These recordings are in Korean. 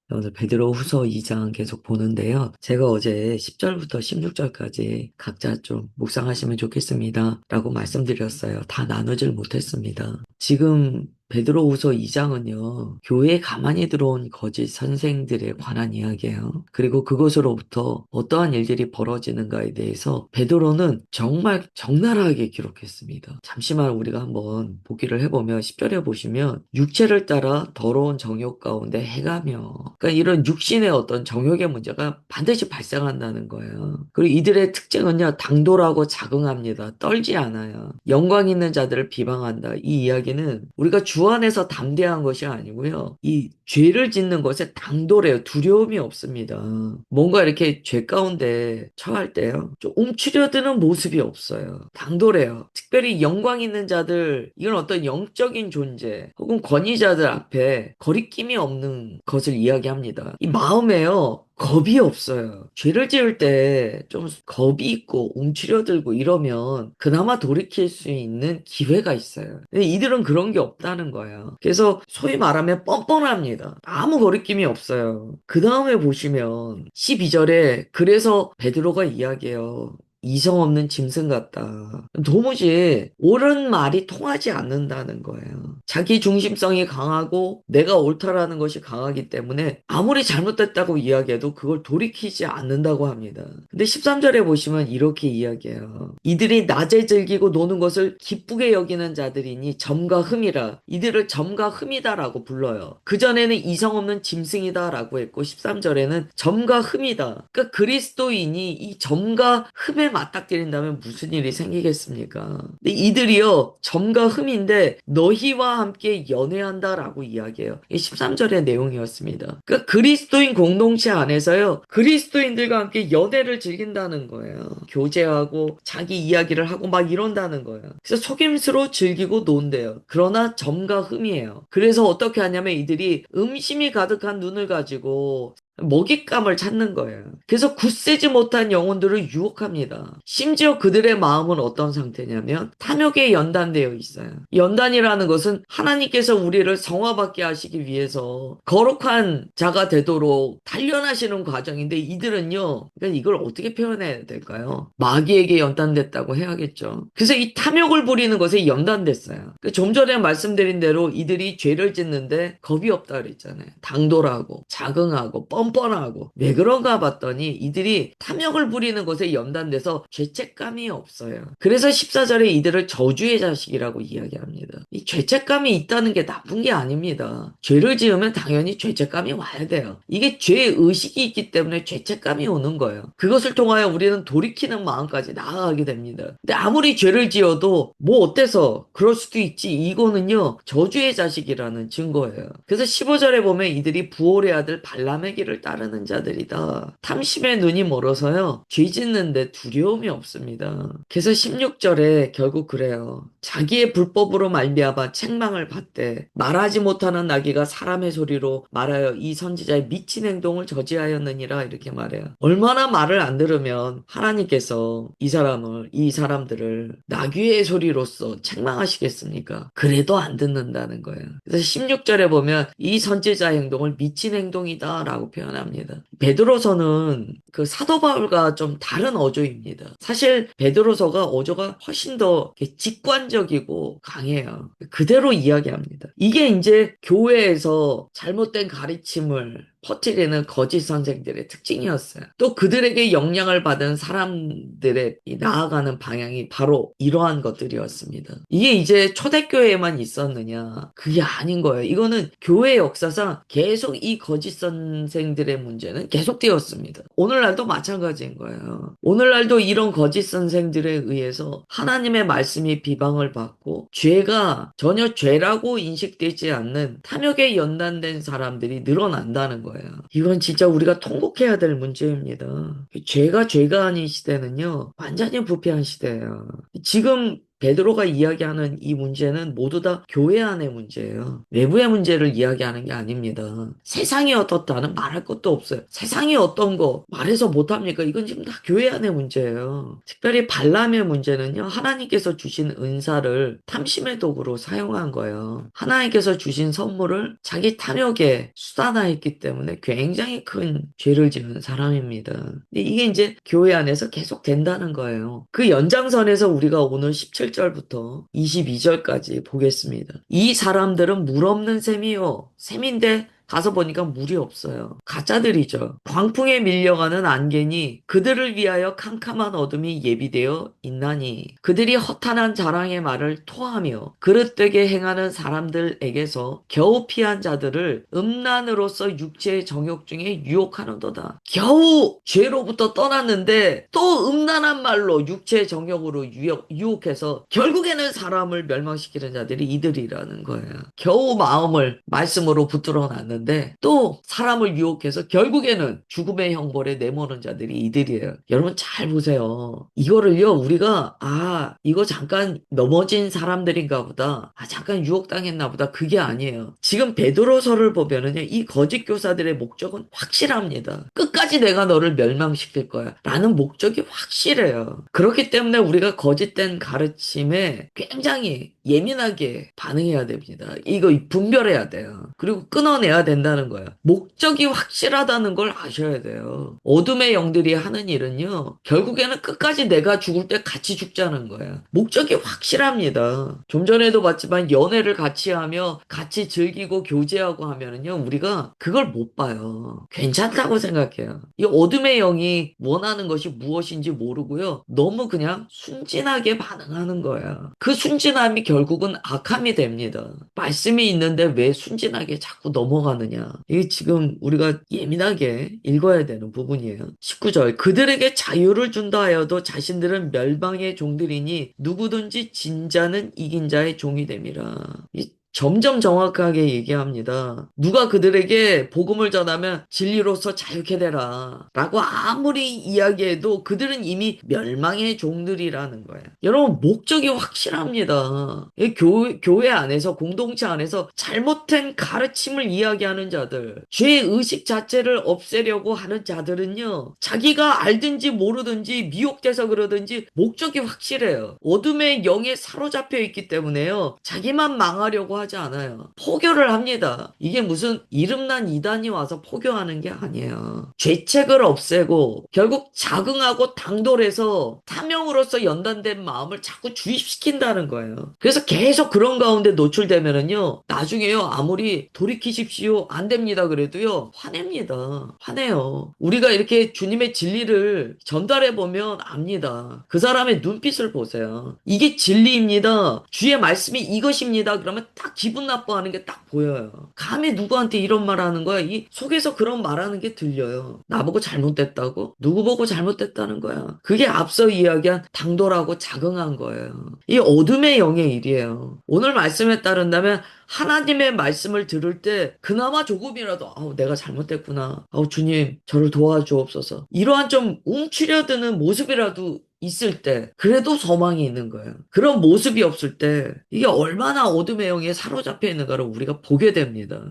오늘 베드로 후서 2장 계속 보는데요. 제가 어제 10절부터 16절까지 각자 좀 묵상하시면 좋겠습니다. 라고 말씀드렸어요. 다 나누질 못했습니다. 지금 베드로후서 2장은요, 교회에 가만히 들어온 거짓 선생들에 관한 이야기예요. 그리고 그것으로부터 어떠한 일들이 벌어지는가에 대해서 베드로는 정말 적나라하게 기록했습니다. 잠시만 우리가 한번 보기를 해보면 10절에 보시면 육체를 따라 더러운 정욕 가운데 해가며, 그러니까 이런 육신의 어떤 정욕의 문제가 반드시 발생한다는 거예요. 그리고 이들의 특징은요, 당돌하고 자긍합니다. 떨지 않아요. 영광 있는 자들을 비방한다. 이 이야기는 우리가 주 안에서 담대한 것이 아니고요. 이 죄를 짓는 것에 당돌해요. 두려움이 없습니다. 뭔가 이렇게 죄 가운데 처할 때요. 좀 움츠려드는 모습이 없어요. 당돌해요. 특별히 영광 있는 자들, 이건 어떤 영적인 존재 혹은 권위자들 앞에 거리낌이 없는 것을 이야기합니다. 이 마음에요. 겁이 없어요. 죄를 지을 때 좀 겁이 있고 움츠려들고 이러면 그나마 돌이킬 수 있는 기회가 있어요. 근데 이들은 그런 게 없다는 거예요. 그래서 소위 말하면 뻔뻔합니다. 아무 거리낌이 없어요. 그 다음에 보시면 12절에 그래서 베드로가 이야기해요. 이성 없는 짐승 같다. 도무지 옳은 말이 통하지 않는다는 거예요. 자기 중심성이 강하고 내가 옳다라는 것이 강하기 때문에 아무리 잘못됐다고 이야기해도 그걸 돌이키지 않는다고 합니다. 근데 13절에 보시면 이렇게 이야기해요. 이들이 낮에 즐기고 노는 것을 기쁘게 여기는 자들이니 점과 흠이라. 이들을 점과 흠이다라고 불러요. 그전에는 이성 없는 짐승이다라고 했고 13절에는 점과 흠이다. 그러니까 그리스도인이 이 점과 흠에 맞닥뜨린다면 무슨 일이 생기겠습니까? 근데 이들이요, 점과 흠인데 너희와 함께 연애한다라고 이야기해요. 이 13절의 내용이었습니다. 그러니까 그리스도인 공동체 안에서요, 그리스도인들과 함께 연애를 즐긴다는 거예요. 교제하고 자기 이야기를 하고 막 이런다는 거예요. 그래서 속임수로 즐기고 논대요. 그러나 점과 흠이에요. 그래서 어떻게 하냐면 이들이 음심이 가득한 눈을 가지고 먹잇감을 찾는 거예요. 그래서 굳세지 못한 영혼들을 유혹합니다. 심지어 그들의 마음은 어떤 상태냐면 탐욕에 연단되어 있어요. 연단이라는 것은 하나님께서 우리를 성화받게 하시기 위해서 거룩한 자가 되도록 단련하시는 과정인데 이들은요, 그러니까 이걸 어떻게 표현해야 될까요? 마귀에게 연단됐다고 해야겠죠. 그래서 이 탐욕을 부리는 것에 연단됐어요. 좀 전에 말씀드린 대로 이들이 죄를 짓는데 겁이 없다 그랬잖아요. 당돌하고 자긍하고 뻔뻔하고 왜 그런가 봤더니 이들이 탐욕을 부리는 것에 연단돼서 죄책감이 없어요. 그래서 14절에 이들을 저주의 자식이라고 이야기합니다. 이 죄책감이 있다는 게 나쁜 게 아닙니다. 죄를 지으면 당연히 죄책감이 와야 돼요. 이게 죄의식이 있기 때문에 죄책감이 오는 거예요. 그것을 통하여 우리는 돌이키는 마음까지 나아가게 됩니다. 근데 아무리 죄를 지어도 뭐 어때서 그럴 수도 있지. 이거는요, 저주의 자식이라는 증거예요. 그래서 15절에 보면 이들이 부올의 아들 발람의 길을 따르는 자들이다. 탐심의 눈이 멀어서요, 죄 짓는데 두려움이 없습니다. 그래서 16절에 결국 그래요. 자기의 불법으로 말미암아 책망을 받되 말하지 못하는 나귀가 사람의 소리로 말하여 이 선지자의 미친 행동을 저지하였느니라 이렇게 말해요. 얼마나 말을 안 들으면 하나님께서 이 사람들을 나귀의 소리로서 책망하시겠습니까? 그래도 안 듣는다는 거예요. 그래서 16절에 보면 이 선지자 행동을 미친 행동이다라고 표현합니다. 베드로서는 그 사도 바울과 좀 다른 어조입니다. 사실 베드로서가 어조가 훨씬 더 이렇게 직관적이고 강해요. 그대로 이야기합니다. 이게 이제 교회에서 잘못된 가르침을 퍼뜨리는 거짓 선생들의 특징이었어요. 또 그들에게 영향을 받은 사람들의 이 나아가는 방향이 바로 이러한 것들이었습니다. 이게 이제 초대교회에만 있었느냐? 그게 아닌 거예요. 이거는 교회 역사상 계속 이 거짓 선생들의 문제는 계속되었습니다. 오늘날도 마찬가지인 거예요. 오늘날도 이런 거짓 선생들에 의해서 하나님의 말씀이 비방을 받고 죄가 전혀 죄라고 인식되지 않는 탐욕에 연단된 사람들이 늘어난다는 거예요. 이건 진짜 우리가 통곡해야 될 문제입니다. 죄가 아닌 시대는요, 완전히 부패한 시대예요. 지금 베드로가 이야기하는 이 문제는 모두 다 교회 안의 문제예요. 외부의 문제를 이야기하는 게 아닙니다. 세상이 어떻다는 말할 것도 없어요. 세상이 어떤 거 말해서 못합니까? 이건 지금 다 교회 안의 문제예요. 특별히 발람의 문제는요, 하나님께서 주신 은사를 탐심의 도구로 사용한 거예요. 하나님께서 주신 선물을 자기 탐욕에 수단화했기 때문에 굉장히 큰 죄를 지은 사람입니다. 근데 이게 이제 교회 안에서 계속 된다는 거예요. 그 연장선에서 우리가 오늘 17절부터 22절까지 보겠습니다. 이 사람들은 물 없는 셈이요. 셈인데 가서 보니까 물이 없어요. 가짜들이죠. 광풍에 밀려가는 안개니 그들을 위하여 캄캄한 어둠이 예비되어 있나니 그들이 허탄한 자랑의 말을 토하며 그릇되게 행하는 사람들에게서 겨우 피한 자들을 음란으로서 육체의 정욕 중에 유혹하는도다. 겨우 죄로부터 떠났는데 또 음란한 말로 육체의 정욕으로 유혹해서 결국에는 사람을 멸망시키는 자들이 이들이라는 거예요. 겨우 마음을 말씀으로 붙들어 놨는데 또 사람을 유혹해서 결국에는 죽음의 형벌에 내모는 자들이 이들이에요. 여러분 잘 보세요. 이거를요 우리가 이거 잠깐 넘어진 사람들인가 보다. 잠깐 유혹당했나 보다. 그게 아니에요. 지금 베드로서를 보면은요 이 거짓 교사들의 목적은 확실합니다. 끝까지 내가 너를 멸망시킬 거야 라는 목적이 확실해요. 그렇기 때문에 우리가 거짓된 가르침에 굉장히 예민하게 반응해야 됩니다. 이거 분별해야 돼요. 그리고 끊어내야 된다는 거예요. 목적이 확실하다는 걸 아셔야 돼요. 어둠의 영들이 하는 일은요, 결국에는 끝까지 내가 죽을 때 같이 죽자는 거예요. 목적이 확실합니다. 좀 전에도 봤지만 연애를 같이 하며 같이 즐기고 교제하고 하면은요, 우리가 그걸 못 봐요. 괜찮다고 생각해요. 이 어둠의 영이 원하는 것이 무엇인지 모르고요, 너무 그냥 순진하게 반응하는 거예요. 그 순진함이 결국은 악함이 됩니다. 말씀이 있는데 왜 순진하게 자꾸 넘어가느냐. 이게 지금 우리가 예민하게 읽어야 되는 부분이에요. 19절 그들에게 자유를 준다 하여도 자신들은 멸망의 종들이니 누구든지 진자는 이긴 자의 종이 됨이라. 점점 정확하게 얘기합니다. 누가 그들에게 복음을 전하면 진리로서 자유케 되라 라고 아무리 이야기해도 그들은 이미 멸망의 종들이라는 거예요. 여러분 목적이 확실합니다. 이 교회 안에서 공동체 안에서 잘못된 가르침을 이야기하는 자들, 죄의식 자체를 없애려고 하는 자들은요, 자기가 알든지 모르든지 미혹돼서 그러든지 목적이 확실해요. 어둠의 영에 사로잡혀 있기 때문에요, 자기만 망하려고 하지 않아요. 포교를 합니다. 이게 무슨 이름난 이단이 와서 포교하는 게 아니에요. 죄책을 없애고 결국 자긍하고 당돌해서 탐욕으로서 연단된 마음을 자꾸 주입시킨다는 거예요. 그래서 계속 그런 가운데 노출되면은요, 나중에요, 아무리 돌이키십시오 안 됩니다 그래도요, 화냅니다. 화내요. 우리가 이렇게 주님의 진리를 전달해 보면 압니다. 그 사람의 눈빛을 보세요. 이게 진리입니다. 주의 말씀이 이것입니다. 그러면 딱 기분 나빠하는 게 딱 보여요. 감히 누구한테 이런 말 하는 거야? 이 속에서 그런 말하는 게 들려요. 나보고 잘못됐다고? 누구 보고 잘못됐다는 거야? 그게 앞서 이야기한 당돌하고 자긍한 거예요. 이 어둠의 영의 일이에요. 오늘 말씀에 따른다면 하나님의 말씀을 들을 때 그나마 조금이라도 내가 잘못됐구나. 주님 저를 도와주옵소서. 이러한 좀 움츠려드는 모습이라도 있을 때 그래도 소망이 있는 거예요. 그런 모습이 없을 때 이게 얼마나 어둠의 영에 사로잡혀 있는가를 우리가 보게 됩니다.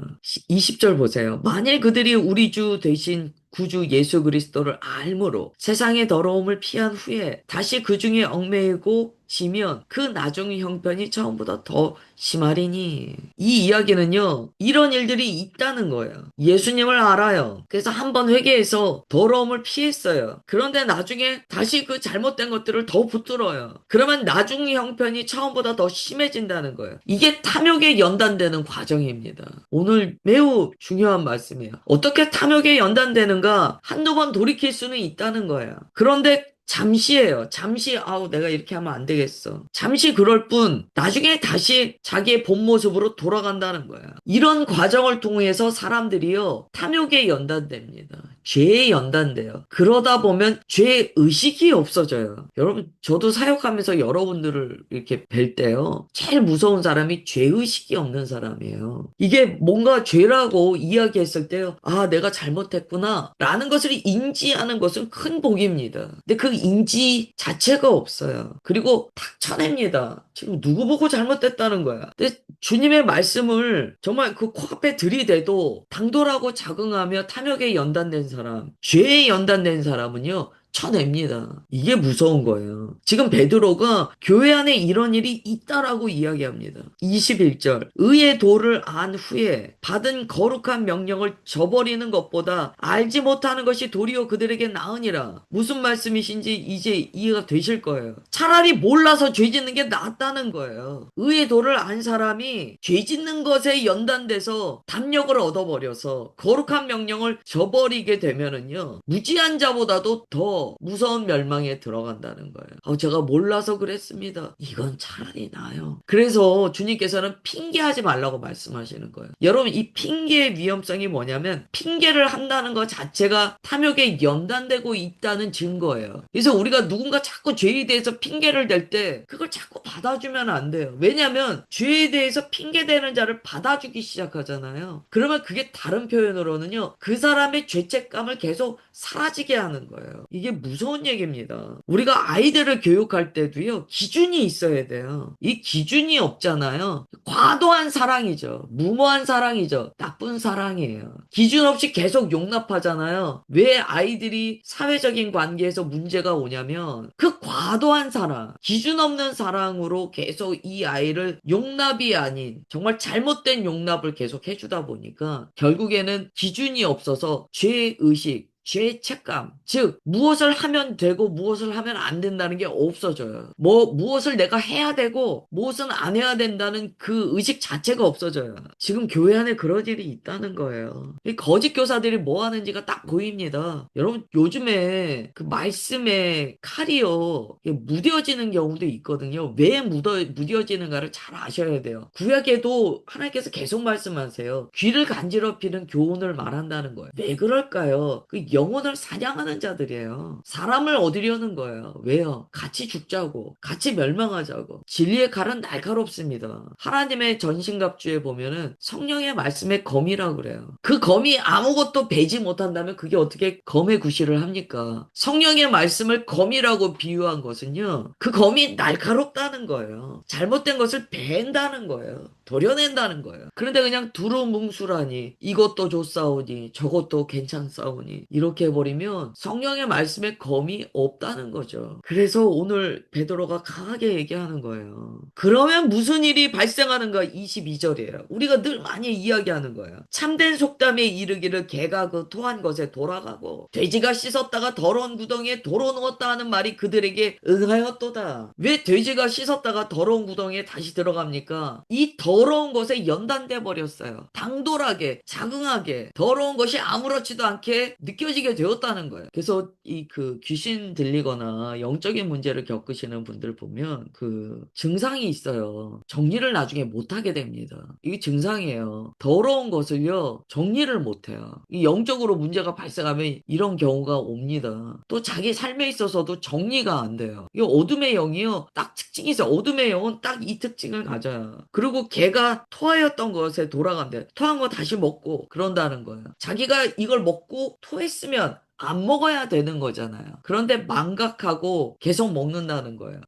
20절 보세요. 만일 그들이 우리 주 대신 구주 예수 그리스도를 알므로 세상의 더러움을 피한 후에 다시 그 중에 얽매이고 지면 그 나중의 형편이 처음보다 더 심하리니. 이 이야기는요, 이런 일들이 있다는 거예요. 예수님을 알아요. 그래서 한번 회개해서 더러움을 피했어요. 그런데 나중에 다시 그 잘못된 것들을 더 붙들어요. 그러면 나중의 형편이 처음보다 더 심해진다는 거예요. 이게 탐욕에 연단되는 과정입니다. 오늘 매우 중요한 말씀이에요. 어떻게 탐욕에 연단되는가 한두 번 돌이킬 수는 있다는 거예요. 그런데 잠시예요. 잠시 내가 이렇게 하면 안 되겠어. 잠시 그럴 뿐 나중에 다시 자기의 본 모습으로 돌아간다는 거야. 이런 과정을 통해서 사람들이요 탐욕에 연단됩니다. 죄에 연단돼요. 그러다 보면 죄 의식이 없어져요. 여러분, 저도 사역하면서 여러분들을 이렇게 뵐 때요. 제일 무서운 사람이 죄 의식이 없는 사람이에요. 이게 뭔가 죄라고 이야기했을 때요. 아, 내가 잘못했구나. 라는 것을 인지하는 것은 큰 복입니다. 근데 그 인지 자체가 없어요. 그리고 탁 쳐냅니다. 지금 누구 보고 잘못됐다는 거야. 근데 주님의 말씀을 정말 그 코앞에 들이대도 당돌하고 자긍하며 탐욕에 연단된 사람, 죄에 연단된 사람은요, 쳐냅니다. 이게 무서운 거예요. 지금 베드로가 교회 안에 이런 일이 있다라고 이야기합니다. 21절. 의의 도를 안 후에 받은 거룩한 명령을 저버리는 것보다 알지 못하는 것이 도리어 그들에게 나으니라. 무슨 말씀이신지 이제 이해가 되실 거예요. 차라리 몰라서 죄 짓는 게 낫다는 거예요. 의의 도를 안 사람이 죄 짓는 것에 연단돼서 담력을 얻어버려서 거룩한 명령을 저버리게 되면은요, 무지한 자보다도 더 무서운 멸망에 들어간다는 거예요. 제가 몰라서 그랬습니다. 이건 차라리 나아요. 그래서 주님께서는 핑계하지 말라고 말씀하시는 거예요. 여러분, 이 핑계의 위험성이 뭐냐면 핑계를 한다는 것 자체가 탐욕에 연단되고 있다는 증거예요. 그래서 우리가 누군가 자꾸 죄에 대해서 핑계를 댈 때 그걸 자꾸 받아주면 안 돼요. 왜냐하면 죄에 대해서 핑계대는 자를 받아주기 시작하잖아요. 그러면 그게 다른 표현으로는요, 그 사람의 죄책감을 계속 사라지게 하는 거예요. 이게 무서운 얘기입니다. 우리가 아이들을 교육할 때도요, 기준이 있어야 돼요. 이 기준이 없잖아요. 과도한 사랑이죠. 무모한 사랑이죠. 나쁜 사랑이에요. 기준 없이 계속 용납하잖아요. 왜 아이들이 사회적인 관계에서 문제가 오냐면 그 과도한 사랑, 기준 없는 사랑으로 계속 이 아이를 용납이 아닌 정말 잘못된 용납을 계속 해주다 보니까 결국에는 기준이 없어서 죄의식, 죄책감, 즉 무엇을 하면 되고 무엇을 하면 안 된다는 게 없어져요. 무엇을 내가 해야 되고 무엇은 안 해야 된다는 그 의식 자체가 없어져요. 지금 교회 안에 그런 일이 있다는 거예요. 이 거짓 교사들이 뭐 하는지가 딱 보입니다. 여러분, 요즘에 그 말씀에 칼이요, 이게 무뎌지는 경우도 있거든요. 왜 무뎌지는가를 잘 아셔야 돼요. 구약에도 하나님께서 계속 말씀하세요. 귀를 간지럽히는 교훈을 말한다는 거예요. 왜 그럴까요? 그 영혼을 사냥하는 자들이에요. 사람을 얻으려는 거예요. 왜요? 같이 죽자고, 같이 멸망하자고. 진리의 칼은 날카롭습니다. 하나님의 전신갑주에 보면은 성령의 말씀의 검이라고 그래요. 그 검이 아무것도 베지 못한다면 그게 어떻게 검의 구실을 합니까? 성령의 말씀을 검이라고 비유한 것은요, 그 검이 날카롭다는 거예요. 잘못된 것을 벤다는 거예요. 도려낸다는 거예요. 그런데 그냥 두루뭉술하니 이것도 좋사오니 저것도 괜찮사오니 이렇게 해버리면 성령의 말씀에 검이 없다는 거죠. 그래서 오늘 베드로가 강하게 얘기하는 거예요. 그러면 무슨 일이 발생하는가? 22절이에요. 우리가 늘 많이 이야기하는 거예요. 참된 속담에 이르기를 개가 그 토한 것에 돌아가고 돼지가 씻었다가 더러운 구덩이에 도로 누웠다 하는 말이 그들에게 응하였도다. 왜 돼지가 씻었다가 더러운 구덩이에 다시 들어갑니까? 이 더러운 것에 연단돼 버렸어요. 당돌하게, 자긍하게, 더러운 것이 아무렇지도 않게 느껴지게 되었다는 거예요. 그래서 이 그 귀신 들리거나 영적인 문제를 겪으시는 분들 보면 그 증상이 있어요. 정리를 나중에 못하게 됩니다. 이게 증상이에요. 더러운 것을요, 정리를 못해요. 이 영적으로 문제가 발생하면 이런 경우가 옵니다. 또 자기 삶에 있어서도 정리가 안 돼요. 이 어둠의 영이요, 딱 특징이 있어요. 어둠의 영은 딱 이 특징을 가져요. 그리고 걔가 토하였던 것에 돌아간대요. 토한 거 다시 먹고 그런다는 거예요. 자기가 이걸 먹고 토했으면 안 먹어야 되는 거잖아요. 그런데 망각하고 계속 먹는다는 거예요.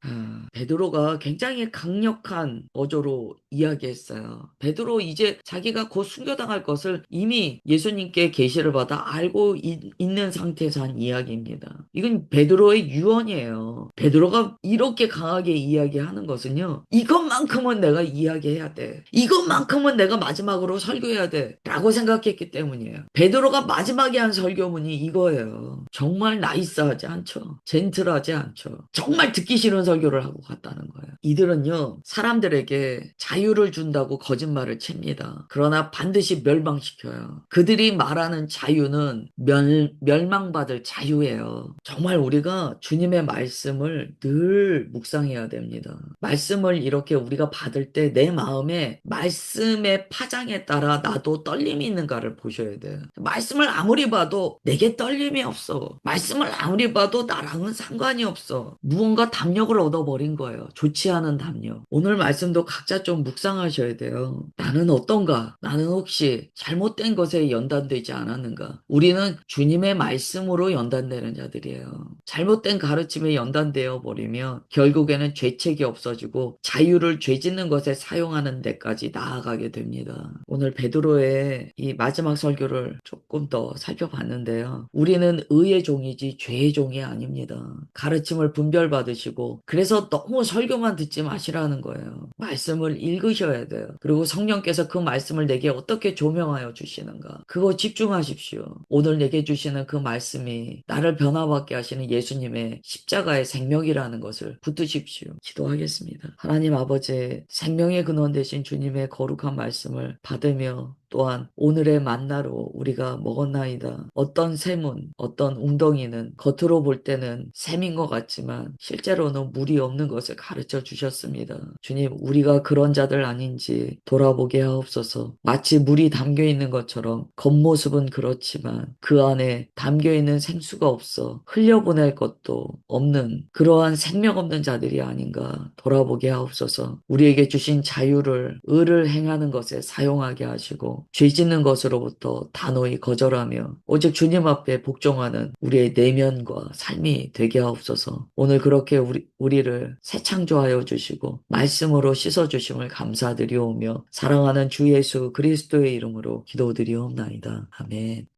베드로가 굉장히 강력한 어조로 이야기했어요. 베드로 이제 자기가 곧 순교당할 것을 이미 예수님께 계시를 받아 알고 있는 상태에서 한 이야기입니다. 이건 베드로의 유언이에요. 베드로가 이렇게 강하게 이야기하는 것은요, 이것만큼은 내가 이야기해야 돼. 이것만큼은 내가 마지막으로 설교해야 돼. 라고 생각했기 때문이에요. 베드로가 마지막에 한 설교문이 이거예요. 없어요. 정말 나이스하지 않죠. 젠틀하지 않죠. 정말 듣기 싫은 설교를 하고 갔다는 거예요. 이들은요, 사람들에게 자유를 준다고 거짓말을 칩니다. 그러나 반드시 멸망시켜요. 그들이 말하는 자유는 멸망받을 자유예요. 정말 우리가 주님의 말씀을 늘 묵상해야 됩니다. 말씀을 이렇게 우리가 받을 때 내 마음에 말씀의 파장에 따라 나도 떨림이 있는가를 보셔야 돼요. 말씀을 아무리 봐도 내게 떨림이 없어. 말씀을 아무리 봐도 나랑은 상관이 없어. 무언가 담력을 얻어버린 거예요. 좋지 않은 담력. 오늘 말씀도 각자 좀 묵상하셔야 돼요. 나는 어떤가? 나는 혹시 잘못된 것에 연단되지 않았는가? 우리는 주님의 말씀으로 연단되는 자들이에요. 잘못된 가르침에 연단되어 버리면 결국에는 죄책이 없어지고 자유를 죄 짓는 것에 사용하는 데까지 나아가게 됩니다. 오늘 베드로의 이 마지막 설교를 조금 더 살펴봤는데요. 우리는 의의 종이지 죄의 종이 아닙니다. 가르침을 분별받으시고 그래서 너무 설교만 듣지 마시라는 거예요. 말씀을 읽으셔야 돼요. 그리고 성령께서 그 말씀을 내게 어떻게 조명하여 주시는가. 그거 집중하십시오. 오늘 내게 주시는 그 말씀이 나를 변화받게 하시는 예수님의 십자가의 생명이라는 것을 붙드십시오. 기도하겠습니다. 하나님 아버지, 생명의 근원 되신 주님의 거룩한 말씀을 받으며 또한 오늘의 만나로 우리가 먹었나이다. 어떤 샘은, 어떤 웅덩이는 겉으로 볼 때는 샘인 것 같지만 실제로는 물이 없는 것을 가르쳐 주셨습니다. 주님, 우리가 그런 자들 아닌지 돌아보게 하옵소서. 마치 물이 담겨 있는 것처럼 겉모습은 그렇지만 그 안에 담겨 있는 생수가 없어 흘려보낼 것도 없는 그러한 생명 없는 자들이 아닌가 돌아보게 하옵소서. 우리에게 주신 자유를 의를 행하는 것에 사용하게 하시고 죄 짓는 것으로부터 단호히 거절하며 오직 주님 앞에 복종하는 우리의 내면과 삶이 되게 하옵소서. 오늘 그렇게 우리를 새 창조하여 주시고 말씀으로 씻어 주심을 감사드리오며 사랑하는 주 예수 그리스도의 이름으로 기도드리옵나이다. 아멘.